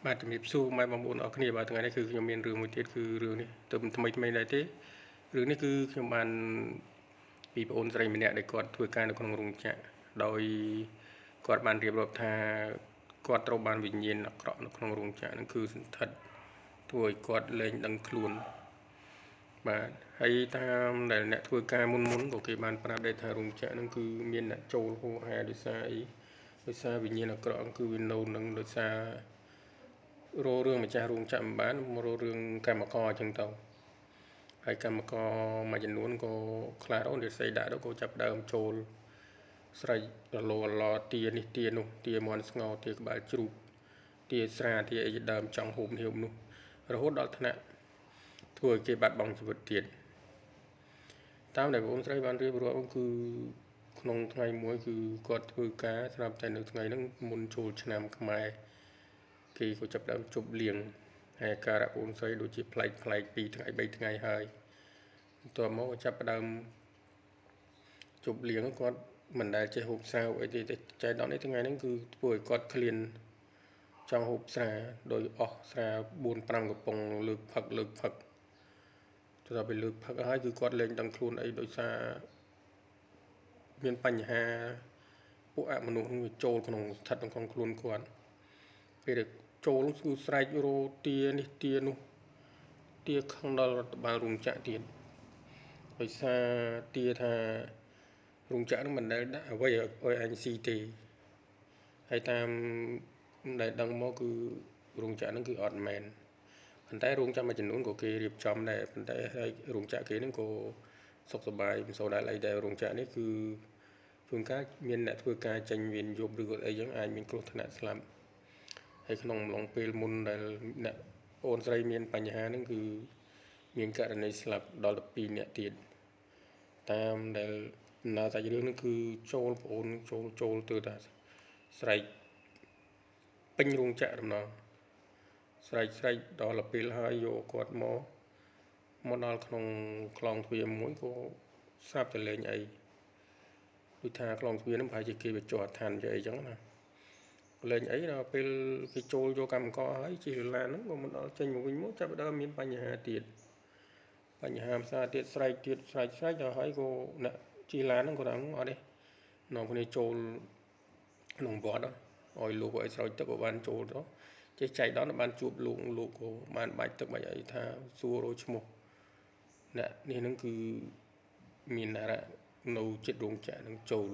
បាទជំរាបសួរម៉ែបងប្អូនអរគ្នាបាទថ្ងៃនេះគឺខ្ញុំមានរឿងមួយទៀតគឺរឿងនេះទៅថ្មីដែរទេរឿងនេះគឺខ្ញុំបានពីប្អូនស្រីម្នាក់ដែលគាត់ធ្វើការនៅក្នុងរោងចក្រដោយគាត់បានរៀបរាប់ថាគាត់ត្រូវបានវិញ្ញាណអាក្រក់នៅក្នុងរោងចក្រហ្នឹងគឺសន្ធិដ្ឋធ្វើឲ្យគាត់លែងដឹងខ្លួនបាទហើយតាមដែលអ្នកធ្វើការមុនក៏គេបានប្រាប់ដែរថារោងចក្រហ្នឹងគឺមានអ្នកចូលហួសហេតុដោយសារអីដោយសារវិញ្ញាណអាក្រក់គឺវានៅនឹងដោយសាររោរឿងម្ចាស់រោងចក្រមិនបានមករោរឿងកម្មករអញ្ចឹងទៅហើយកម្មករមួយចំនួនក៏ខ្លះទៅនិយាយដាក់ទៅក៏ចាប់ដើមចូលស្រែករលោឡទានេះទានោះទាមន់ស្ងោទាក្បាលជ្រូកទាស្រាទាអីដើមចង់ហូបនេះហូបនោះរហូតដល់ថ្នាក់ធ្វើឲ្យគេបាត់បង់ជីវិតទៀតតាមដែលបងស្រីបានរៀបរាប់គឺក្នុងថ្ងៃមួយគឺគាត់ធ្វើការស្រាប់តែនៅថ្ងៃហ្នឹងមុនចូលឆ្នាំខ្មែរគេក៏ចាប់ដើមជប់លៀងហើយអាការៈបងស្រីដូចជាប្លែក2ថ្ងៃ3ថ្ងៃហើយបន្ទាប់មកចាប់ដើមជប់លៀងគាត់មិនដែលចេះហូបស្រាវអីទេចែកដល់នេះថ្ងៃហ្នឹងគឺធ្វើឲ្យគាត់ឃ្លានចង់ហូបស្រាដោយអស់ស្រា4 5កំប៉ុងលើកផឹកទៅដល់ពេលលើកផឹកហើយគឺគាត់លែងដឹងខ្លួនអីដោយសារមានបញ្ហាពួកអមនុស្សវាចូលក្នុងស្ថិតក្នុងខ្លួនគាត់ពេលដែលចូលគឺស្រែករោទានេះទានោះទាខឹងដល់រដ្ឋបាលរោងចក្រទៀតដោយសារទាថារោងចក្រនឹងមិនដែលដាក់អ្វីឲ្យអញស៊ីទេហើយតាមដែលដឹងមកគឺរោងចក្រនឹងគឺអត់មែនប៉ុន្តែរោងចក្រមួយចំនួនក៏គេរៀបចំដែរប៉ុន្តែហើយរោងចក្រគេនឹងក៏សុខសប្បាយមិនសូវដែលអីដែររោងចក្រនេះគឺជួនកាលមានអ្នកធ្វើការចេញវៀនយប់ឬក៏អីចឹងអាចមានគ្រោះថ្នាក់ស្លាប់ហើយក្នុងអំឡុងពេលមុនដែលអ្នកអូនស្រីមានបញ្ហាហ្នឹងគឺមានករណីស្លាប់ដល់12នាក់ទៀតតាមដែលដំណើរសាច់រឿងហ្នឹងគឺចូលប្អូនចូលទៅថាស្រែកពេញរោងចក្រដំណងស្រែកដល់ពេលហើយយកគាត់មកដល់ក្នុងខ្លងទ្វារមួយក៏ស្រាប់តែលេងអីដូចថាខ្លងទ្វារហ្នឹងប្រហែលជាគេបញ្ចុះអឋានជាអីចឹងណាលេងអីដល់ពេលគេចូលយកកម្មករហើយជិះរឡានហ្នឹងក៏មិនដល់ចេញមកវិញមកចាប់ដើមមានបញ្ហាទៀតបញ្ហាផ្សារទៀតស្រែកដល់ហើយក៏អ្នកជិះឡានហ្នឹងក៏ថាអត់ទេនាំគ្នាចូលក្នុងវត្តឲ្យលោកឲ្យស្រោចទឹកក៏បានចូលទៅចេះចៃដន្យបានជួបលោកក៏បានបាច់ទឹកបាច់អីថាសួររោឈ្មោះអ្នកនេះហ្នឹងគឺមានអារៈនៅចិត្តរោងចក្រនឹងចូល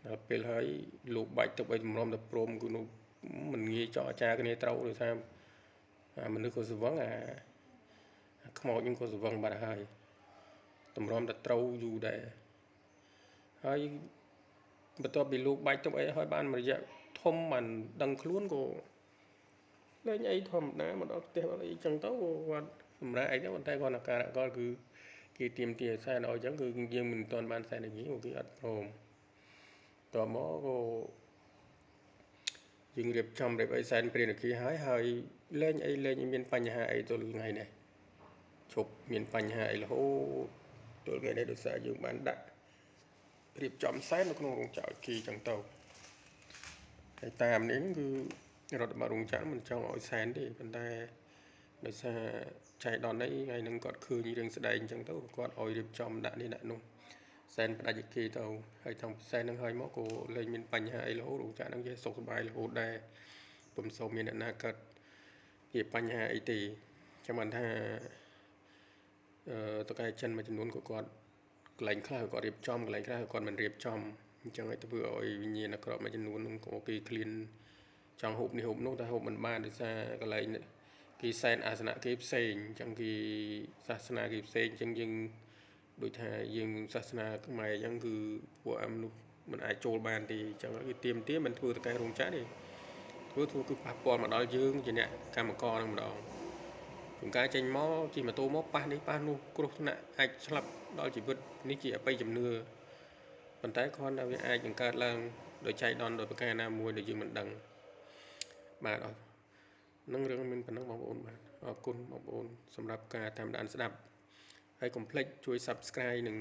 ដល់ពេលហើយលោកបាច់ទឹកឲ្យតម្រុំទៅព្រមគឺនោះមិនងាយចោះអាចារ្យគ្នាត្រូវដោយសារមនុស្សក៏ស្វឹងខ្មោចនឹងក៏ស្វឹងបាត់ហើយតម្រុំទៅត្រូវយូរដែរហើយបន្ទាប់ពីលោកបាច់ទឹកអីហើយបានមួយរយៈធំបានដឹងខ្លួនក៏លេងអីធម្មតាមកដល់ផ្ទះអីចឹងទៅគាត់សម្រាប់អីទៅប៉ុន្តែគាត់អាការៈគាត់គឺគេទៀមទាសែនឲ្យចឹងគឺយើងមិនទាន់បានសែននិយាយគេអត់ព្រមតមកក៏យើងរៀបចំរៀបអីសែនព្រានគីហើយលេងអីមានបញ្ហាអីទល់ថ្ងៃនេះជប់មានបញ្ហាអីរហូតទល់ថ្ងៃនេះដោយសារយើងបានដាក់រៀបចំសែននៅក្នុងរោងចក្រគីចឹងទៅហើយតាមនេះគឺរដ្ឋបាលរោងចក្រមិនចង់ឲ្យសែនទេប៉ុន្តែដោយសារចៃដន្យនេះថ្ងៃហ្នឹងគាត់ឃើញរឿងស្ដែងចឹងទៅគាត់ឲ្យរៀបចំដាក់នេះដាក់នោះសែនផ្ដាច់គេទៅហើយតាមសែនហ្នឹងហើយមកក៏លែងមានបញ្ហាអីរហូតរោងចក្រហ្នឹងវាសុខសប្បាយរហូតដែរពុំសូវមានអ្នកណាកើតជាបញ្ហាអីទេចាំបានថាតកែចិនមួយចំនួនក៏គាត់កន្លែងខ្លះគាត់រៀបចំកន្លែងខ្លះគាត់មិនរៀបចំអញ្ចឹងឲ្យធ្វើឲ្យវិញ្ញាណអាក្រក់មួយចំនួនហ្នឹងក៏គេឃ្លានចង់ហូបនេះហូបនោះតែហូបមិនបានដោយសារកន្លែងគេសែនអាសនៈគេផ្សេងអញ្ចឹងគេសាសនាគេផ្សេងអញ្ចឹងយើងដូចថាយើងសាសនាខ្មែរអញ្ចឹងគឺពួកអមនុស្សមិនអាចចូលបានទេអញ្ចឹងគេទៀមទាមិនធ្វើតកែរោងចក្រទេធ្វើគឺប៉ះពាល់មកដល់យើងជាអ្នកកម្មករហ្នឹងម្ដងជួនកាលចេញមកជិះម៉ូតូមកប៉ះនេះប៉ះនោះគ្រោះថ្នាក់អាចស្លាប់ដល់ជីវិតនេះជាអបិយជំនឿប៉ុន្តែគ្រាន់តែវាអាចនឹងកើតឡើងដោយចៃដន្យដោយប្រការណាមួយដែលយើងមិនដឹងបាទអរនឹងរឿងមានប៉ុណ្ណឹងបងប្អូនបាទអរគុណបងប្អូនសម្រាប់ការតាមដានស្ដាប់ហើយកុំភ្លេចជួយ Subscribe និង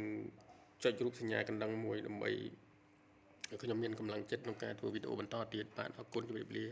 ចុចរូបសញ្ញាកណ្ដឹងមួយដើម្បីឲ្យខ្ញុំមានកម្លាំងចិត្តក្នុងការធ្វើវីដេអូបន្តទៀតបាទអរគុណជម្រាបលា